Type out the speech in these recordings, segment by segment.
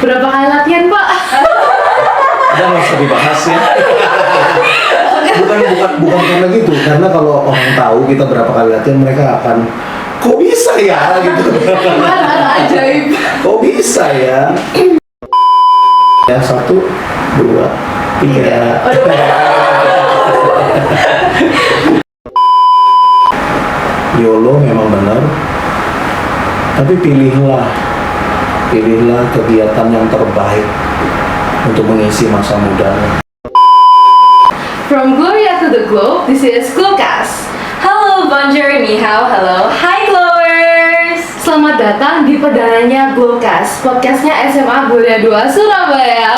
berapa kali latihan, Pak? Udah nggak usah dibahas ya. bukan karena gitu, karena kalau orang tahu kita berapa kali latihan, mereka akan kok bisa ya gitu. Gimana ajaib? Kok bisa ya? Ya 1, 2, 3. YOLO memang benar, tapi pilihlah kegiatan yang terbaik untuk mengisi masa muda. From Gloria to the Globe, this is Glowcast. Halo, bonjour, ni hao, hello, hi Glowers. Selamat datang di perdananya Glowcast, podcastnya SMA Gloria 2 Surabaya.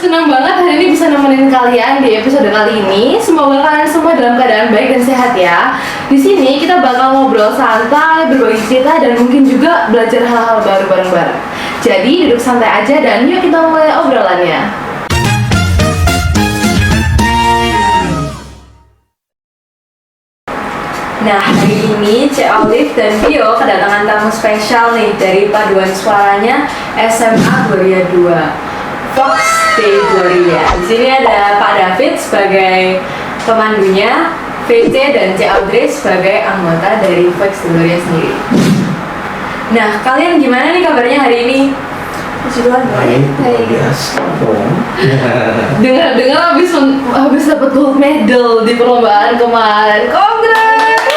Senang banget hari ini bisa nemenin kalian di episode kali ini. Semoga kalian semua dalam keadaan baik dan sehat ya. Di sini kita bakal ngobrol santai, berbagi cerita, dan mungkin juga belajar hal-hal baru bareng-bareng. Jadi duduk santai aja dan yuk kita mulai obrolannya. Nah, hari ini Cek Olive dan Bio kedatangan tamu spesial nih dari paduan suaranya SMA Gloria 2, Fox Day Gloria. Di sini ada Pak David sebagai pemandunya, VC dan Cek Audrey sebagai anggota dari Fox Day Gloria sendiri. Nah, kalian gimana nih kabarnya hari ini? Baik, biasa dong. Dengar habis dapat gold medal di perlombaan kemarin. Congrats!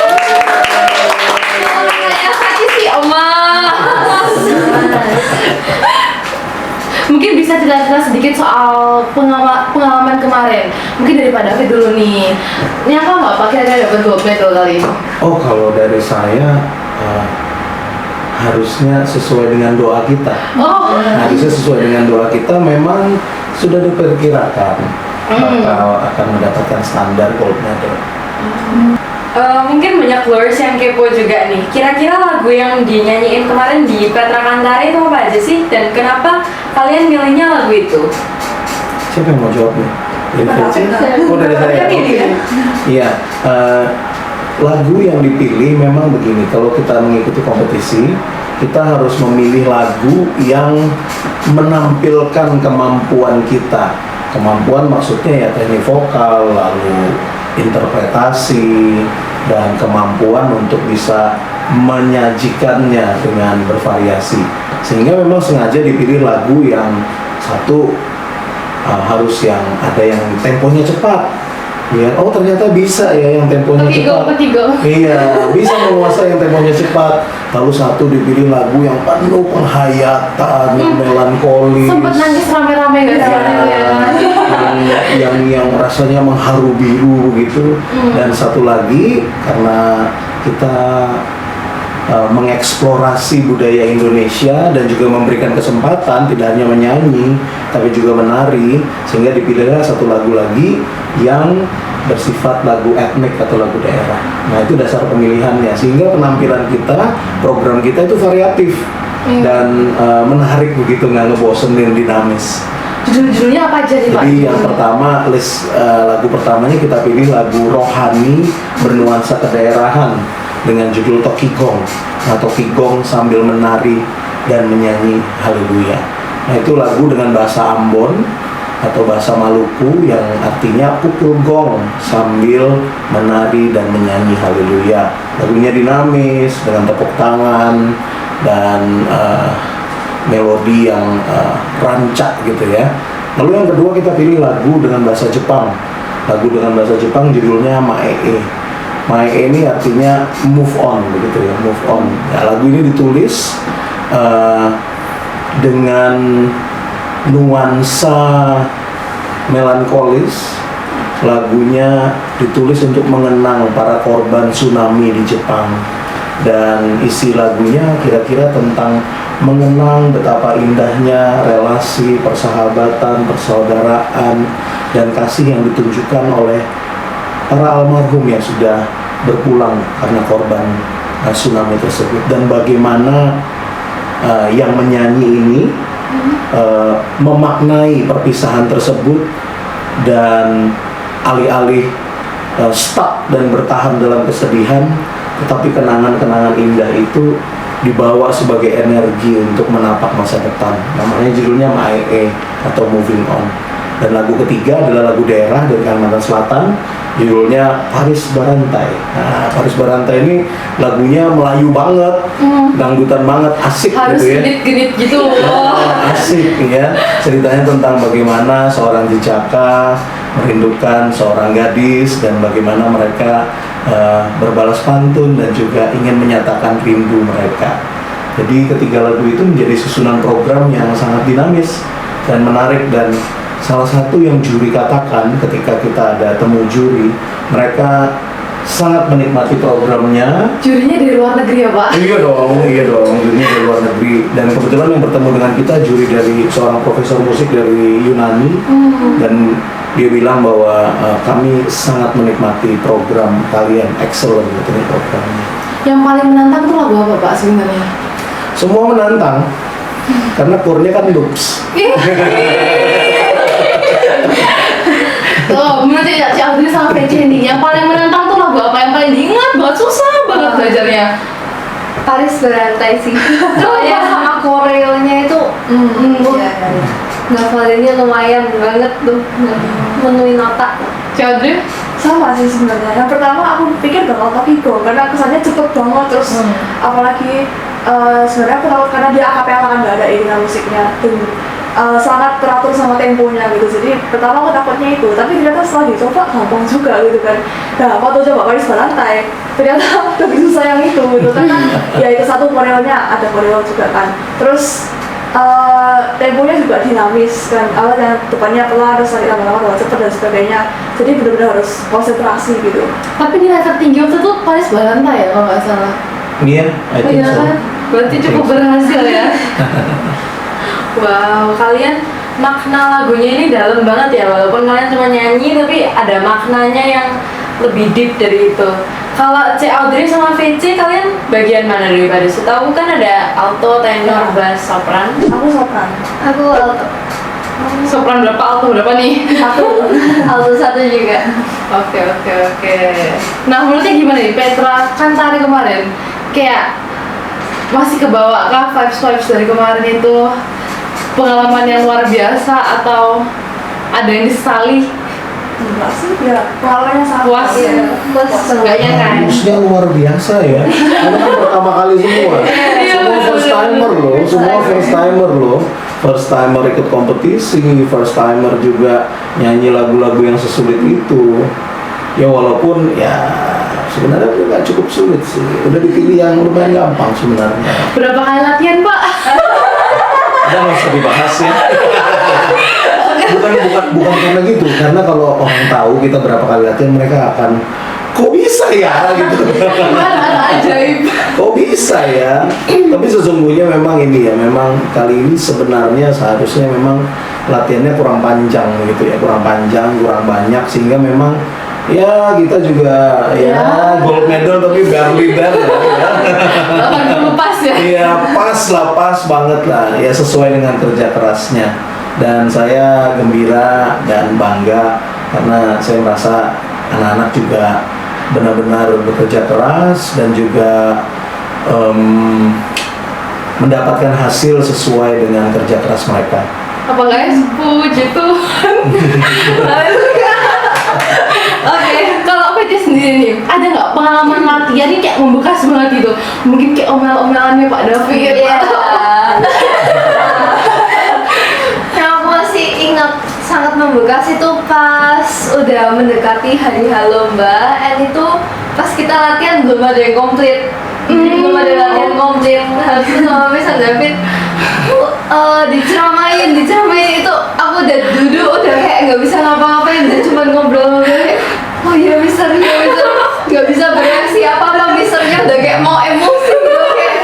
Kayak sakit sih, Oma. Mungkin bisa cerita sedikit soal pengalaman kemarin. Mungkin dari Pak David dulu nih. Nyangka nggak Pak kira-kira dapat gold medal kali ini? Oh, kalau dari saya harusnya sesuai dengan doa kita. Harusnya sesuai dengan doa kita, memang sudah diperkirakan bakal akan mendapatkan standar gold medal. Mungkin banyak Glowers yang kepo juga nih. Kira-kira lagu yang dinyanyiin kemarin di Petra Kantara itu apa aja sih? Dan kenapa kalian milihnya lagu itu? Siapa yang mau jawabnya? Oh, dari saya. Oke. Iya. Lagu yang dipilih memang begini, kalau kita mengikuti kompetisi, kita harus memilih lagu yang menampilkan kemampuan kita. Kemampuan maksudnya ya teknik vokal, lalu interpretasi, dan kemampuan untuk bisa menyajikannya dengan bervariasi. Sehingga memang sengaja dipilih lagu yang satu harus yang ada yang temponya cepat. Ya, oh ternyata bisa ya yang temponya cepat. Iya, bisa menguasai yang temponya cepat. Lalu satu dipilih lagu yang penuh penghayatan, melankolis. Sempet nangis rame-rame nggak sih? Yang rasanya mengharu biru gitu. Dan satu lagi karena kita mengeksplorasi budaya Indonesia dan juga memberikan kesempatan tidak hanya menyanyi tapi juga menari, sehingga dipilihlah satu lagu lagi yang bersifat lagu etnik atau lagu daerah. Nah, itu dasar pemilihannya, sehingga penampilan kita, program kita itu variatif dan menarik begitu, nggak ngebosenin, dinamis. Judul-judulnya apa aja nih Pak? Jadi yang pertama, lagu pertamanya kita pilih lagu rohani bernuansa kedaerahan dengan judul Tokigong. Nah, Tokigong sambil menari dan menyanyi haleluya. Nah, itu lagu dengan bahasa Ambon atau bahasa Maluku yang artinya pukul gong sambil menari dan menyanyi haleluya. Lagunya dinamis dengan tepuk tangan dan melodi yang rancak gitu ya. Lalu yang kedua kita pilih lagu dengan bahasa Jepang. Lagu dengan bahasa Jepang judulnya Mae. Mae ini artinya move on begitu ya, move on. Ya, lagu ini ditulis dengan nuansa melankolis. Lagunya ditulis untuk mengenang para korban tsunami di Jepang. Dan isi lagunya kira-kira tentang mengenang betapa indahnya relasi persahabatan, persaudaraan, dan kasih yang ditunjukkan oleh para almarhum yang sudah berpulang karena korban tsunami tersebut. Dan bagaimana yang menyanyi ini memaknai perpisahan tersebut, dan alih-alih stuck dan bertahan dalam kesedihan, tetapi kenangan-kenangan indah itu dibawa sebagai energi untuk menapak masa depan. Namanya judulnya MAE atau Moving On. Dan lagu ketiga adalah lagu daerah dari Kalimantan Selatan, judulnya Paris Barantai. Nah, Paris Barantai ini lagunya Melayu banget, dangdutan banget, asik Harus gitu ya. genit-genit gitu. Asik ya, ceritanya tentang bagaimana seorang jejaka merindukan seorang gadis dan bagaimana mereka berbalas pantun dan juga ingin menyatakan rindu mereka. Jadi ketiga lagu itu menjadi susunan program yang sangat dinamis dan menarik, dan salah satu yang juri katakan ketika kita ada temu juri, mereka sangat menikmati programnya. Jurinya dari luar negeri ya Pak? Iya dong, jurinya dari luar negeri. Dan kebetulan yang bertemu dengan kita juri dari seorang profesor musik dari Yunani, dan dia bilang bahwa kami sangat menikmati program kalian, excellent gitu nih programnya. Yang paling menantang tuh lagu apa Pak sebenarnya? Semua menantang, karena chordnya kan loops. Tuh, menurut Cik Audrey sama Pece nih, yang paling menantang tuh lagu apa? Yang paling diingat banget, susah banget belajarnya. Paris Barantai sih. Soalnya sama koreonya itu ngafalinnya lumayan banget tuh, menuin otak. Cik Audrey? Sama sih sebenarnya. Yang pertama aku pikir bakal Tokigo karena kesannya cepet banget, terus apalagi sebenarnya aku takut karena dia akapela kan, nggak ada iringan musiknya dan sangat teratur sama temponya gitu. Jadi pertama aku takutnya itu, tapi ternyata setelah dicoba gampang juga gitu kan. Nah, waktu coba Paris Barantai ternyata lebih susah yang itu gitu, karena ya itu satu koreonya ada koreo juga kan. Terus temponya juga dinamis kan, awalnya depannya pelan terus nanti lama-lama cepet dan sebagainya, jadi benar-benar harus konsentrasi gitu. Tapi nilai tertinggi waktu itu Paris Barantai ya kalau nggak salah. Iya, I think Iya so. kan? Berarti cukup berhasil ya. Wow, kalian makna lagunya ini dalam banget ya, walaupun kalian cuma nyanyi tapi ada maknanya yang lebih deep dari itu. Kalau Cik Audrey sama VC, kalian bagian mana daripada? Setahu kan ada alto, tenor, bass, sopran. Aku sopran. Aku alto. Sopran berapa, alto berapa nih? Satu. Alto satu juga. Oke. Nah, menurutnya gimana nih Petra? Kan tari kemarin kayak masih kebawa kah vibes dari kemarin itu? Pengalaman yang luar biasa atau ada yang disesali? Enggak sih, ya pengalamannya sangat Puas? iya. Plus Seenggaknya kan? Harusnya luar biasa ya. Karena kan pertama kali semua. Semua first timer loh, semua first timer loh. First timer ikut kompetisi, first timer juga nyanyi lagu-lagu yang sesulit itu. Ya walaupun ya sebenarnya nggak cukup sulit sih. Udah dipilih yang lumayan gampang sebenarnya. Berapa kali latihan Pak? Udah nggak usah dibahas ya. bukan karena gitu, karena kalau orang tahu kita berapa kali latihan, mereka akan kok bisa ya gitu. Mana ajaib. Kok bisa ya? Tapi sesungguhnya memang ini ya, memang kali ini sebenarnya seharusnya memang latihannya kurang panjang gitu ya, kurang panjang, kurang banyak, sehingga memang ya kita juga ya gold medal tapi barely there ya. 80 pas ya? Iya pas banget lah ya, sesuai dengan kerja kerasnya. Dan saya gembira dan bangga karena saya merasa anak-anak juga benar-benar bekerja keras dan juga mendapatkan hasil sesuai dengan kerja keras mereka. Apa guys? Puji Tuhan. Oke, kalau PC sendiri nih, ada nggak pengalaman latihan ini kayak membekas banget gitu? Mungkin kayak omel-omelannya Pak David. Iya. Yang aku masih ingat sangat membekas itu pas udah mendekati hari lomba, and itu pas kita latihan belum ada yang komplit. Belum ada latihan komplit. Habis itu sama Miss David diceramain itu aku udah duduk udah kayak nggak bisa ngapa-ngapain dan cuma ngobrol kayak oh iya mister nggak bisa bereaksi apa misternya udah kayak mau emosi gitu kayak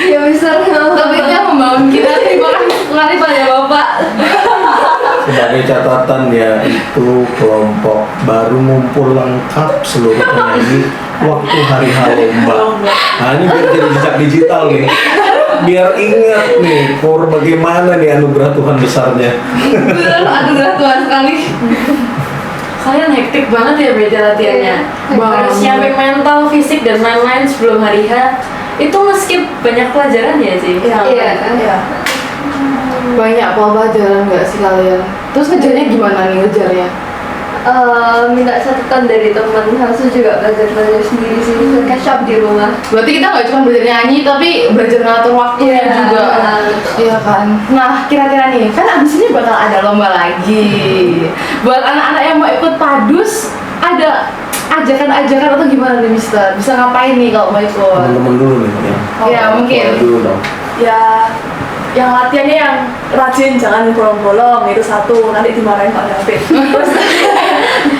iya mister Tapi itu yang membangun kita. Terima kasih sekali pada Bapak. Sebagai catatan ya, itu kelompok baru ngumpul lengkap seluruh penyanyi waktu hari lomba. Nah ini biar jadi jejak digital nih, biar ingat nih bagaimana nih anugerah Tuhan besarnya. Bener, anugerah Tuhan sekali. Kalian hektik banget ya beda latihannya. Banget. Harus siapin mental, fisik, dan lain-lain sebelum hari H. Itu nge-skip banyak pelajaran ya sih? Iya. Banyak pelajaran nggak sih kalian? Terus ngejarnya gimana nih ngejarnya? Minta catatan dari teman, harusnya juga belajar sendiri sih, catch up di rumah. Berarti kita nggak cuma belajar nyanyi, tapi belajar ngatur waktunya Iya, juga. betul. Iya kan. Nah, kira-kira nih, kan abis ini bakal ada lomba lagi. Buat anak-anak yang mau ikut padus, ada ajakan-ajakan atau gimana nih, Mister? Bisa ngapain nih kalau mau ikut? Teman-teman dulu nih ya. Ya, mungkin. Mulai dulu dong. Ya, yang latihannya yang rajin, jangan bolong-bolong, itu satu, nanti dimarahin Pak David.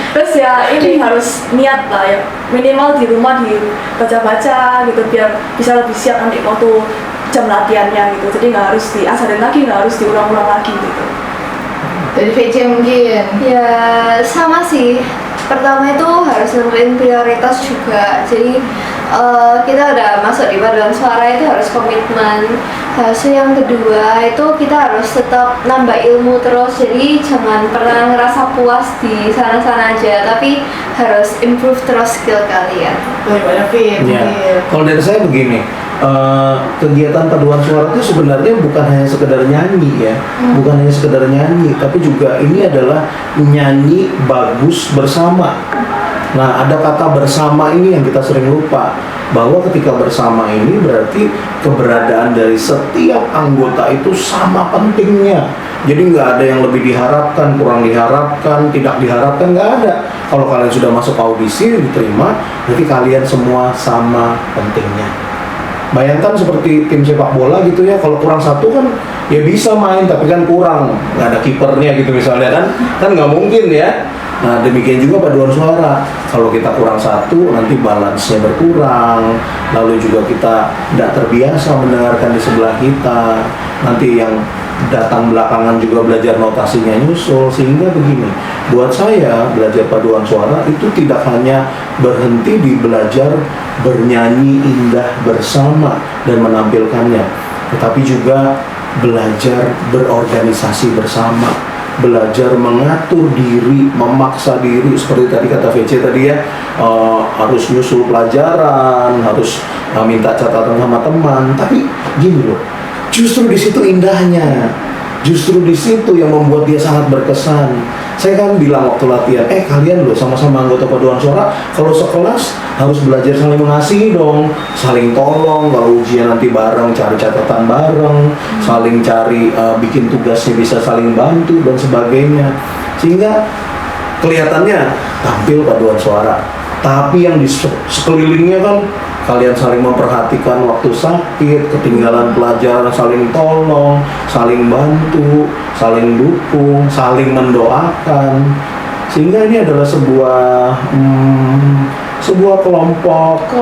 Terus ya ini harus niat lah ya, minimal di rumah dibaca-baca gitu biar bisa lebih siap nanti waktu jam latihannya gitu. Jadi nggak harus diajarin lagi, nggak harus diulang-ulang lagi gitu. Dari VC mungkin. Ya sama sih. Pertama itu harus nentuin prioritas juga. Jadi kita udah masuk di paduan suara itu harus komitmen. Habis yang kedua itu kita harus tetap nambah ilmu terus. Jadi jangan pernah ngerasa puas di sana-sana aja, tapi harus improve terus skill kalian. Banyak Fit. Ya. Kalau dari saya begini, kegiatan paduan suara itu sebenarnya bukan hanya sekedar nyanyi ya, bukan hanya sekedar nyanyi, tapi juga ini adalah nyanyi bagus bersama. Nah, ada kata bersama ini yang kita sering lupa, bahwa ketika bersama ini berarti keberadaan dari setiap anggota itu sama pentingnya. Jadi nggak ada yang lebih diharapkan, kurang diharapkan, tidak diharapkan, nggak ada. Kalau kalian sudah masuk audisi, diterima, berarti kalian semua sama pentingnya. Bayangkan seperti tim sepak bola gitu ya, kalau kurang satu kan ya bisa main, tapi kan kurang, nggak ada kipernya gitu misalnya kan nggak mungkin ya. Nah, demikian juga paduan suara. Kalau kita kurang satu, nanti balance-nya berkurang. Lalu juga kita tidak terbiasa mendengarkan di sebelah kita. Nanti yang datang belakangan juga belajar notasinya nyusul. Sehingga begini, buat saya belajar paduan suara itu tidak hanya berhenti di belajar bernyanyi indah bersama dan menampilkannya, tetapi juga belajar berorganisasi bersama, belajar mengatur diri, memaksa diri seperti tadi kata VC tadi ya, harus nyusul pelajaran, harus minta catatan sama teman. Tapi gini loh, justru di situ indahnya, justru di situ yang membuat dia sangat berkesan. Saya kan bilang waktu latihan, kalian loh sama-sama anggota paduan suara, kalau sekelas harus belajar saling mengasihi dong, saling tolong, kalau ujian nanti bareng, cari catatan bareng, saling cari bikin tugasnya bisa saling bantu dan sebagainya. Sehingga kelihatannya tampil paduan suara, tapi yang di sekelilingnya kan kalian saling memperhatikan waktu sakit, ketinggalan pelajaran, saling tolong, saling bantu, saling dukung, saling mendoakan. Sehingga ini adalah sebuah kelompok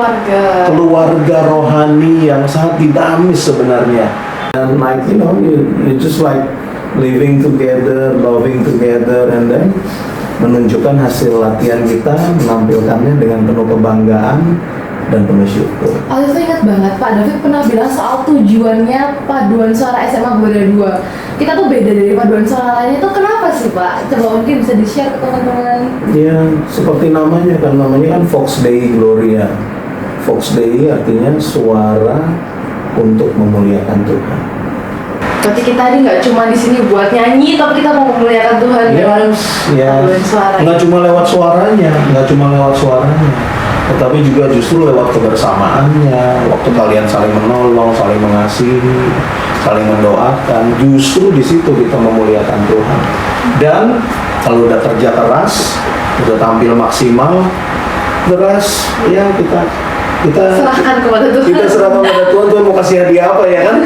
keluarga rohani yang sangat dinamis sebenarnya. And like you just like living together, loving together, and then menunjukkan hasil latihan kita, menampilkannya dengan penuh kebanggaan dan penuh syukur. Aku ingat banget Pak David pernah bilang soal tujuannya paduan suara SMA Gloria 2. Kita tuh beda dari paduan suara lainnya, itu kenapa sih Pak? Coba mungkin bisa di-share ke teman-teman. Ya, seperti namanya kan Vox Dei Gloria. Vox Dei artinya suara untuk memuliakan Tuhan. Berarti kita ini nggak cuma di sini buat nyanyi, tapi kita mau memuliakan Tuhan lewat paduan suara. Nggak cuma lewat suaranya, tetapi juga justru lewat kebersamaannya, waktu kalian saling menolong, saling mengasihi, saling mendoakan. Justru di situ kita memuliakan Tuhan. Dan kalau udah kerja keras, udah tampil maksimal, keras, ya kita serahkan kepada Tuhan. Kita serahkan kepada Tuhan. Tuhan mau kasih hadiah apa ya kan?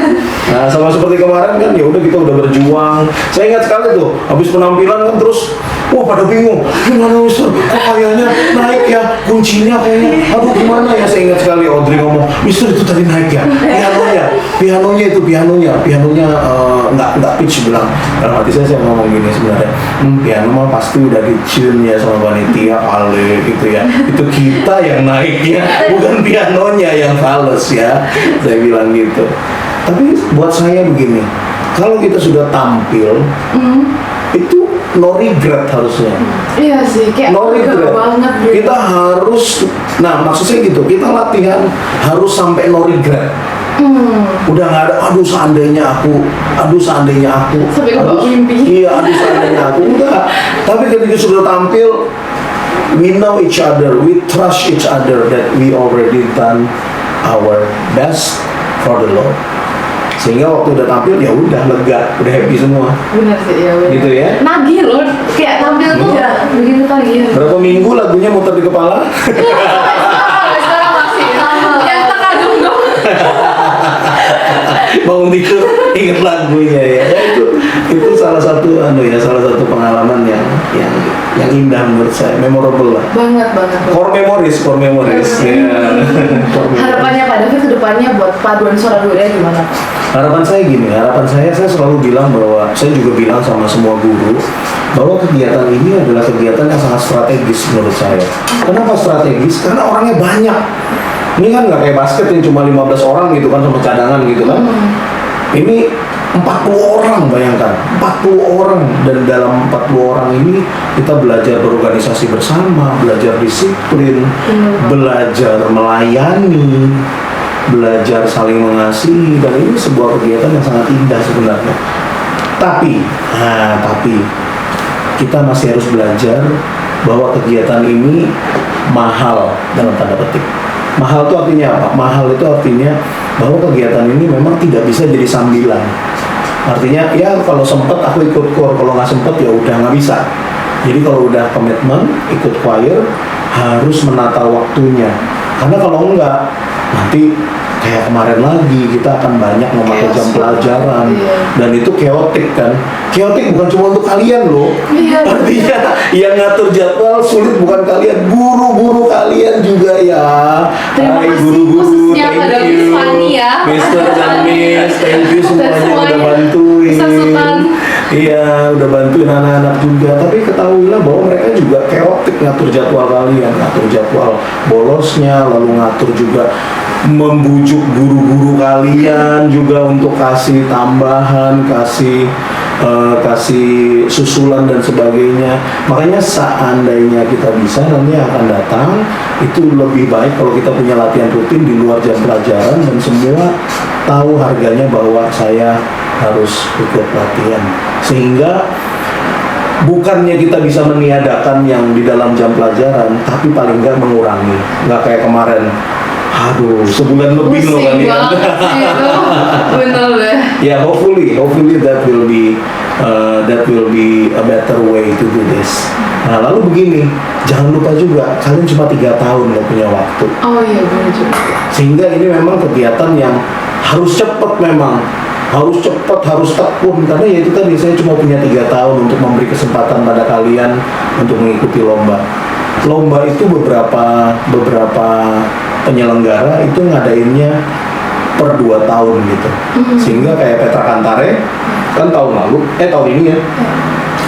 Nah, sama seperti kemarin kan, ya udah kita udah berjuang. Saya ingat sekali tuh, habis penampilan kan terus, wah pada bingung, gimana Mister? Kok kayaknya naik ya kuncinya kayaknya. Aduh gimana ya? Saya ingat sekali Audrey ngomong, Mister itu tadi naik ya. Pianonya nggak pitch bilang. Dalam hati saya ngomong gini sebenarnya, piano mah pasti udah di tune ya sama panitia kali gitu ya. Itu kita yang naiknya, bukan pianonya yang fals ya. Saya bilang gitu. Tapi buat saya begini, kalau kita sudah tampil, itu no regret harusnya. Iya sih, kayak No regret. banget gitu. Kita harus Nah maksudnya gitu, kita latihan harus sampai no regret. Udah nggak ada, aduh seandainya aku, Sampai kebawa aduh, mimpi. iya aduh seandainya aku, enggak. Tapi ketika sudah tampil, we know each other, we trust each other that we already done our best for the Lord. Sehingga waktu udah tampil ya udah lega, udah happy semua. Bener sih, ya bener. Gitu ya. Nagih loh, kayak tampil tuh begitu tagih. Berapa minggu lagunya muter di kepala? Sekarang masih. Yang tengah dong. Bangun tidur inget lagunya ya. Itu salah satu salah satu pengalaman yang indah menurut saya, memorable lah. Banget. Core memories ya. Harapannya Pak David ke depannya buat paduan suara Gloria gimana? Harapan saya selalu bilang bahwa saya juga bilang sama semua guru bahwa kegiatan ini adalah kegiatan yang sangat strategis menurut saya. Kenapa strategis? Karena orangnya banyak. Ini kan nggak kayak basket yang cuma 15 orang gitu kan sama cadangan gitu kan. Ini 40 orang, bayangkan 40 orang, dan dalam 40 orang ini kita belajar berorganisasi bersama, belajar disiplin, belajar melayani, belajar saling mengasihi, dan ini sebuah kegiatan yang sangat indah sebenarnya. Tapi kita masih harus belajar bahwa kegiatan ini mahal dalam tanda petik. Mahal itu artinya apa? Mahal itu artinya bahwa kegiatan ini memang tidak bisa jadi sambilan. Artinya ya kalau sempet aku ikut core, kalau nggak sempet ya udah nggak bisa. Jadi kalau udah komitmen ikut choir harus menata waktunya. Karena kalau enggak nanti kayak kemarin lagi kita akan banyak memakai jam pelajaran dan itu chaotic kan. Chaotic bukan cuma untuk kalian loh. Artinya yang ngatur jadwal sulit bukan kalian, guru-guru kalian juga ya. Terima Hai kasih guru-guru, khususnya thank pada you. Miss Fanny ya. Mr. dan Miss, thank you semuanya udah semuanya. bantuin. Ustaz Sultan. Iya, udah bantuin anak-anak juga. Tapi ketahuilah bahwa mereka juga chaotic ngatur jadwal kalian, ngatur jadwal bolosnya, lalu ngatur juga membujuk guru-guru kalian juga untuk kasih tambahan, kasih susulan dan sebagainya. Makanya seandainya kita bisa nanti akan datang, itu lebih baik kalau kita punya latihan rutin di luar jam pelajaran dan semua tahu harganya bahwa saya harus ikut latihan. Sehingga bukannya kita bisa meniadakan yang di dalam jam pelajaran, tapi paling nggak mengurangi. Nggak kayak kemarin, aduh sebulan lebih loh Pusing kalian. banget sih itu. Bener deh. Ya, hopefully that will be a better way to do this. Nah, lalu begini, jangan lupa juga kalian cuma 3 tahun nggak punya waktu. Oh iya bener juga. Sehingga ini memang kegiatan yang harus cepat memang. Harus cepat, harus tekun, karena ya itu tadi saya cuma punya 3 tahun untuk memberi kesempatan pada kalian untuk mengikuti lomba. Lomba itu beberapa penyelenggara itu ngadainnya per 2 tahun gitu. Sehingga kayak Petra Kantare kan tahun ini ya.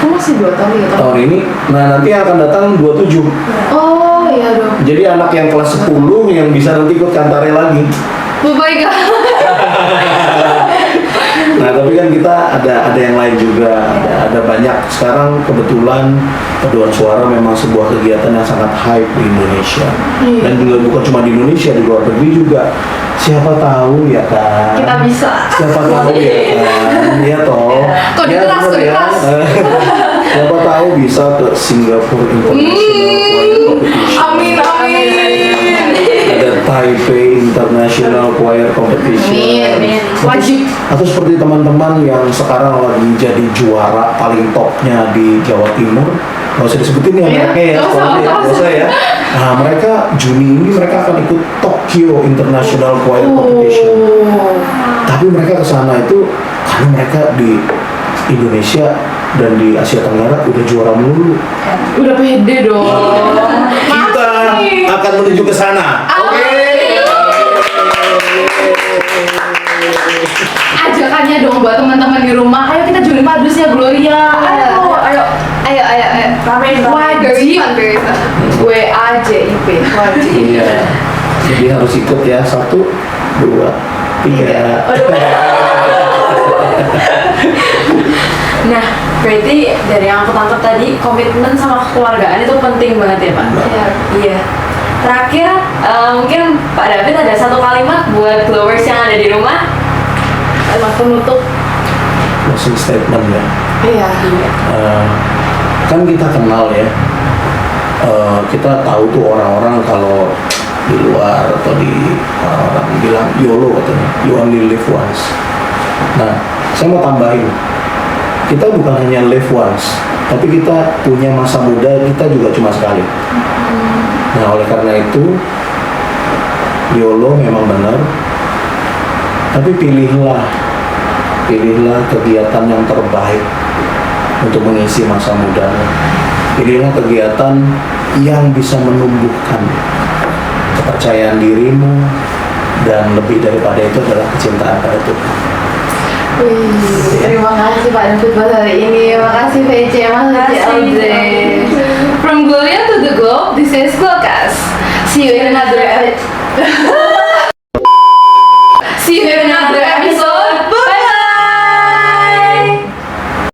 Kok masih 2 tahun ya? Tahun ini. Nah, nanti yang akan datang 27. Oh iya dong. Jadi anak yang kelas 10 yang bisa nanti ikut Kantare lagi. Oh my god. Nah, tapi kan kita ada yang lain juga, ada banyak. Sekarang kebetulan paduan suara memang sebuah kegiatan yang sangat hype di Indonesia. Dan juga bukan cuma di Indonesia, di luar negeri juga. Siapa tahu ya kan? Kita bisa. Siapa tahu ya kan? Iya toh. Kok Ya, dikeras, bener ya. Siapa tahu bisa ke Singapore International Choir Competition. Amin. Ada Taipei International Choir Competition. Amin. Wajib. Atau seperti teman-teman yang sekarang lagi jadi juara paling topnya di Jawa Timur, nggak usah disebutin ya mereka ya, nggak usah, nggak usah ya. Nah, mereka Juni ini mereka akan ikut Tokyo International Choir Competition. Tapi mereka ke sana itu karena mereka di Indonesia dan di Asia Tenggara udah juara mulu. Udah pede dong. Kita akan menuju ke sana. Ajakannya dong buat teman-teman di rumah. Ayo kita join padusnya Gloria. Ayo. Ramein. Wajib. WAJIP. Wajib. Iya. Jadi harus ikut ya. 1, 2, 3. Nah, berarti dari yang aku tangkap tadi, komitmen sama kekeluargaan itu penting banget ya Pak? Iya. Iya. terakhir mungkin Pak David ada satu kalimat buat glowers yang ada di rumah. Kalimat penutup. Closing statement ya. Iya. Kan kita kenal ya, kita tahu tuh orang-orang kalau di luar atau di orang bilang YOLO katanya, you only live once. Nah, saya mau tambahin, kita bukan hanya live once, tapi kita punya masa muda kita juga cuma sekali. Nah, oleh karena itu YOLO memang benar, tapi pilihlah kegiatan yang terbaik untuk mengisi masa muda. Pilihlah kegiatan yang bisa menumbuhkan kepercayaan dirimu, dan lebih daripada itu adalah kecintaan pada Tuhan. Terima kasih Pak David buat hari ini. Makasih VC, makasih Audrey. From Gloria to the Globe, this is Glowcast. See you in another episode.